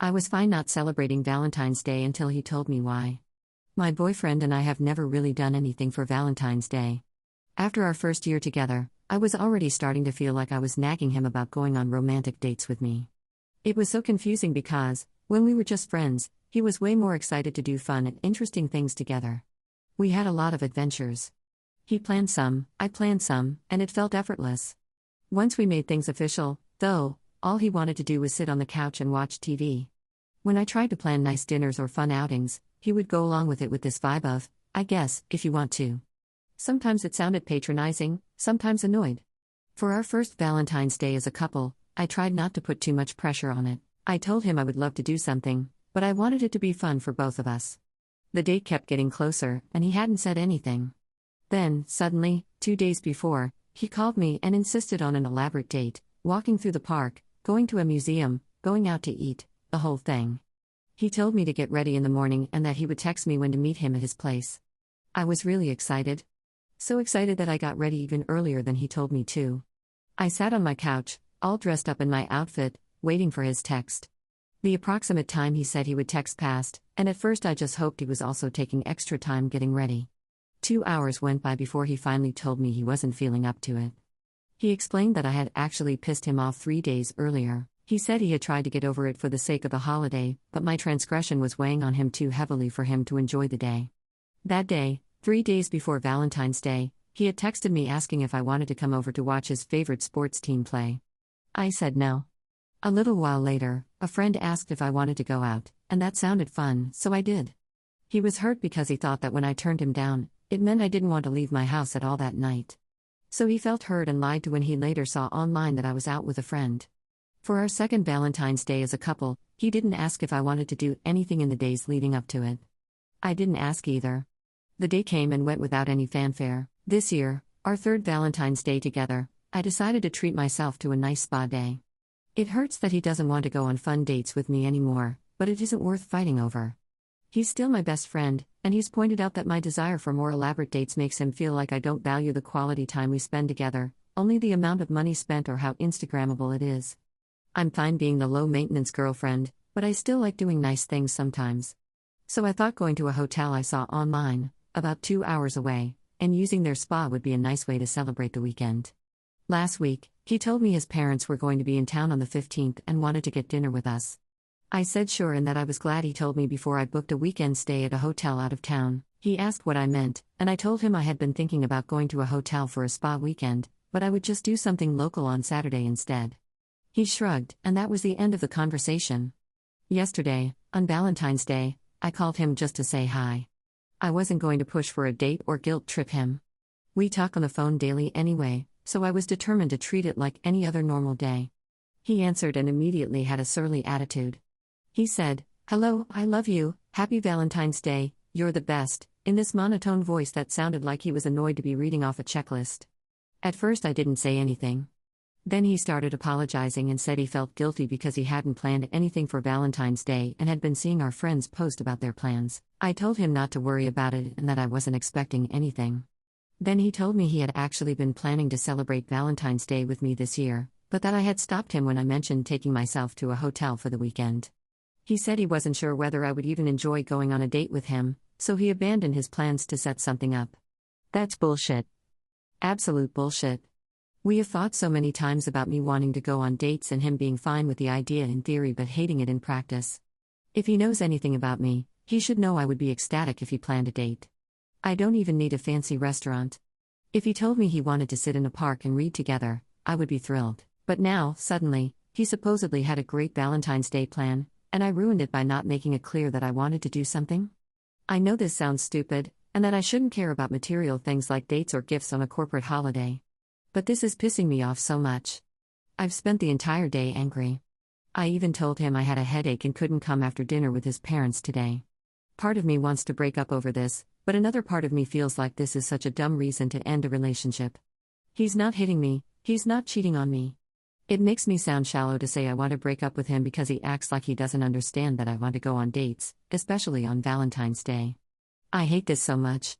I was fine not celebrating Valentine's Day until he told me why. My boyfriend and I have never really done anything for Valentine's Day. After our first year together, I was already starting to feel like I was nagging him about going on romantic dates with me. It was so confusing because, when we were just friends, he was way more excited to do fun and interesting things together. We had a lot of adventures. He planned some, I planned some, and it felt effortless. Once we made things official, though, all he wanted to do was sit on the couch and watch TV. When I tried to plan nice dinners or fun outings, he would go along with it with this vibe of, I guess, if you want to. Sometimes it sounded patronizing, sometimes annoyed. For our first Valentine's Day as a couple, I tried not to put too much pressure on it. I told him I would love to do something, but I wanted it to be fun for both of us. The date kept getting closer, and he hadn't said anything. Then, suddenly, 2 days before, he called me and insisted on an elaborate date, walking through the park, going to a museum, going out to eat, the whole thing. He told me to get ready in the morning and that he would text me when to meet him at his place. I was really excited. So excited that I got ready even earlier than he told me to. I sat on my couch, all dressed up in my outfit, waiting for his text. The approximate time he said he would text passed, and at first I just hoped he was also taking extra time getting ready. 2 hours went by before he finally told me he wasn't feeling up to it. He explained that I had actually pissed him off 3 days earlier. He said he had tried to get over it for the sake of the holiday, but my transgression was weighing on him too heavily for him to enjoy the day. That day, 3 days before Valentine's Day, he had texted me asking if I wanted to come over to watch his favorite sports team play. I said no. A little while later, a friend asked if I wanted to go out, and that sounded fun, so I did. He was hurt because he thought that when I turned him down, it meant I didn't want to leave my house at all that night. So he felt hurt and lied to when he later saw online that I was out with a friend. For our second Valentine's Day as a couple, he didn't ask if I wanted to do anything in the days leading up to it. I didn't ask either. The day came and went without any fanfare. This year, our third Valentine's Day together, I decided to treat myself to a nice spa day. It hurts that he doesn't want to go on fun dates with me anymore, but it isn't worth fighting over. He's still my best friend, and he's pointed out that my desire for more elaborate dates makes him feel like I don't value the quality time we spend together, only the amount of money spent or how Instagrammable it is. I'm fine being the low-maintenance girlfriend, but I still like doing nice things sometimes. So I thought going to a hotel I saw online, about 2 hours away, and using their spa would be a nice way to celebrate the weekend. Last week, he told me his parents were going to be in town on the 15th and wanted to get dinner with us. I said sure and that I was glad he told me before I booked a weekend stay at a hotel out of town. He asked what I meant, and I told him I had been thinking about going to a hotel for a spa weekend, but I would just do something local on Saturday instead. He shrugged, and that was the end of the conversation. Yesterday, on Valentine's Day, I called him just to say hi. I wasn't going to push for a date or guilt trip him. We talk on the phone daily anyway, so I was determined to treat it like any other normal day. He answered and immediately had a surly attitude. He said, "Hello, I love you, happy Valentine's Day, you're the best," in this monotone voice that sounded like he was annoyed to be reading off a checklist. At first I didn't say anything. Then he started apologizing and said he felt guilty because he hadn't planned anything for Valentine's Day and had been seeing our friends post about their plans. I told him not to worry about it and that I wasn't expecting anything. Then he told me he had actually been planning to celebrate Valentine's Day with me this year, but that I had stopped him when I mentioned taking myself to a hotel for the weekend. He said he wasn't sure whether I would even enjoy going on a date with him, so he abandoned his plans to set something up. That's bullshit. Absolute bullshit. We have fought so many times about me wanting to go on dates and him being fine with the idea in theory but hating it in practice. If he knows anything about me, he should know I would be ecstatic if he planned a date. I don't even need a fancy restaurant. If he told me he wanted to sit in a park and read together, I would be thrilled. But now, suddenly, he supposedly had a great Valentine's Day plan, and I ruined it by not making it clear that I wanted to do something? I know this sounds stupid, and that I shouldn't care about material things like dates or gifts on a corporate holiday. But this is pissing me off so much. I've spent the entire day angry. I even told him I had a headache and couldn't come after dinner with his parents today. Part of me wants to break up over this, but another part of me feels like this is such a dumb reason to end a relationship. He's not hitting me, he's not cheating on me. It makes me sound shallow to say I want to break up with him because he acts like he doesn't understand that I want to go on dates, especially on Valentine's Day. I hate this so much.